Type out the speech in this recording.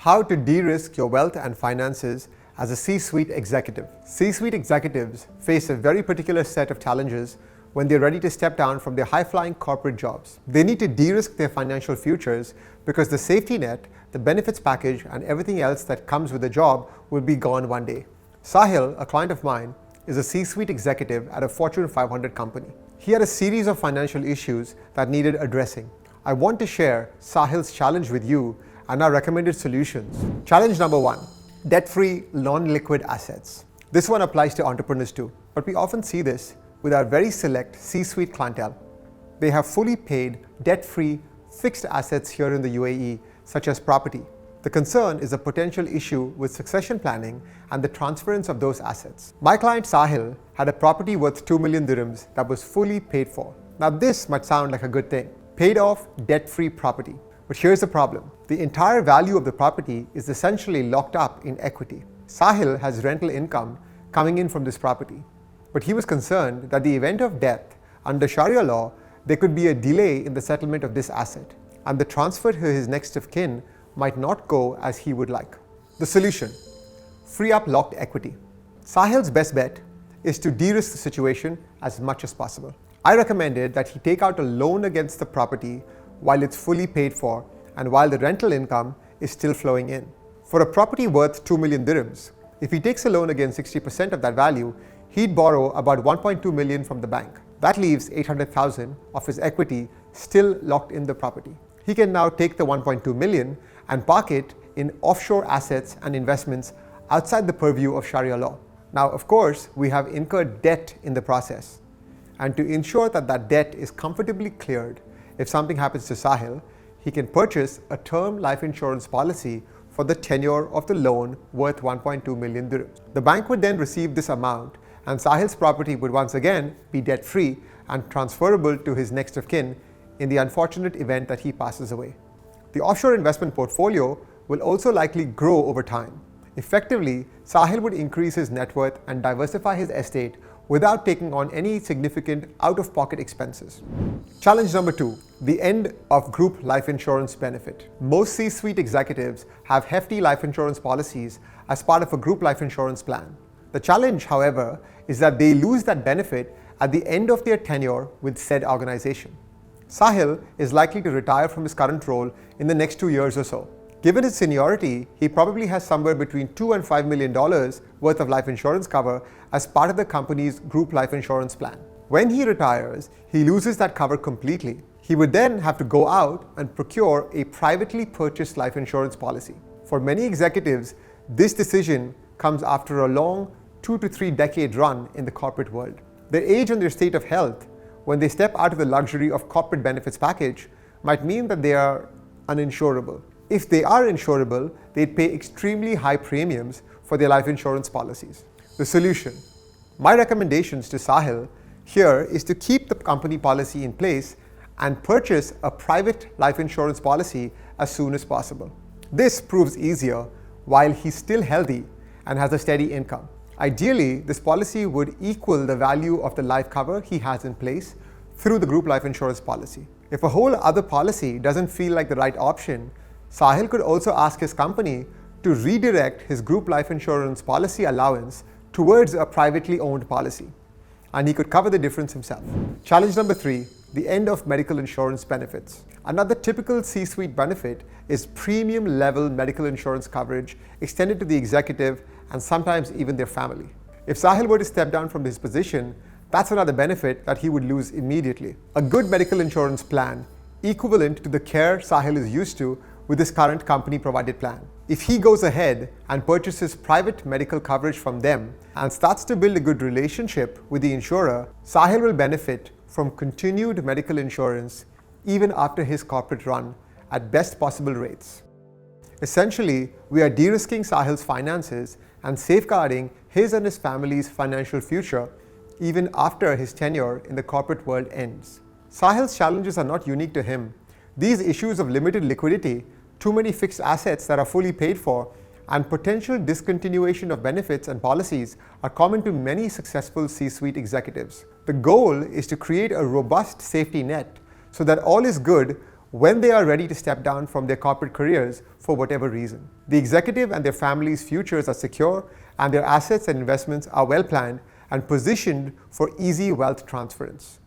How to de-risk your wealth and finances as a C-suite executive. C-suite executives face a very particular set of challenges when they're ready to step down from their high-flying corporate jobs. They need to de-risk their financial futures because the safety net, the benefits package, and everything else that comes with the job will be gone one day. Sahil, a client of mine, is a C-suite executive at a Fortune 500 company. He had a series of financial issues that needed addressing. I want to share Sahil's challenge with you and our recommended solutions. Challenge number 1, debt-free, non-liquid assets. This one applies to entrepreneurs too, but we often see this with our very select C-suite clientele. They have fully paid, debt-free, fixed assets here in the UAE, such as property. The concern is a potential issue with succession planning and the transference of those assets. My client Sahil had a property worth 2 million dirhams that was fully paid for. Now this might sound like a good thing. Paid off, debt-free property. But here's the problem. The entire value of the property is essentially locked up in equity. Sahil has rental income coming in from this property. But he was concerned that the event of death, under Sharia law, there could be a delay in the settlement of this asset, and the transfer to his next of kin might not go as he would like. The solution: free up locked equity. Sahil's best bet is to de-risk the situation as much as possible. I recommended that he take out a loan against the property while it's fully paid for and while the rental income is still flowing in. For a property worth 2 million dirhams, if he takes a loan against 60% of that value, he'd borrow about 1.2 million from the bank. That leaves 800,000 of his equity still locked in the property. He can now take the 1.2 million and park it in offshore assets and investments outside the purview of Sharia law. Now, of course, we have incurred debt in the process. And to ensure that that debt is comfortably cleared, if something happens to Sahil, he can purchase a term life insurance policy for the tenure of the loan worth 1.2 million dirhams. The bank would then receive this amount, and Sahil's property would once again be debt-free and transferable to his next of kin in the unfortunate event that he passes away. The offshore investment portfolio will also likely grow over time. Effectively, Sahil would increase his net worth and diversify his estate without taking on any significant out-of-pocket expenses. Challenge number 2, the end of group life insurance benefit. Most C-suite executives have hefty life insurance policies as part of a group life insurance plan. The challenge, however, is that they lose that benefit at the end of their tenure with said organization. Sahil is likely to retire from his current role in the next 2 years or so. Given his seniority, he probably has somewhere between $2 and $5 million worth of life insurance cover as part of the company's group life insurance plan. When he retires, he loses that cover completely. He would then have to go out and procure a privately purchased life insurance policy. For many executives, this decision comes after a long 2 to 3 decade run in the corporate world. Their age and their state of health, when they step out of the luxury of corporate benefits package, might mean that they are uninsurable. If they are insurable, they'd pay extremely high premiums for their life insurance policies. The solution: my recommendations to Sahil here is to keep the company policy in place and purchase a private life insurance policy as soon as possible. This proves easier while he's still healthy and has a steady income. Ideally, this policy would equal the value of the life cover he has in place through the group life insurance policy. If a whole other policy doesn't feel like the right option, Sahil could also ask his company to redirect his group life insurance policy allowance towards a privately owned policy, and he could cover the difference himself. Challenge number 3, the end of medical insurance benefits. Another typical C-suite benefit is premium level medical insurance coverage extended to the executive and sometimes even their family. If Sahil were to step down from his position, that's another benefit that he would lose immediately. A good medical insurance plan equivalent to the care Sahil is used to with his current company provided plan. If he goes ahead and purchases private medical coverage from them and starts to build a good relationship with the insurer, Sahil will benefit from continued medical insurance even after his corporate run at best possible rates. Essentially, we are de-risking Sahil's finances and safeguarding his and his family's financial future even after his tenure in the corporate world ends. Sahil's challenges are not unique to him. These issues of limited liquidity, too many fixed assets that are fully paid for, and potential discontinuation of benefits and policies are common to many successful C-suite executives. The goal is to create a robust safety net so that all is good when they are ready to step down from their corporate careers for whatever reason. The executive and their family's futures are secure, and their assets and investments are well planned and positioned for easy wealth transference.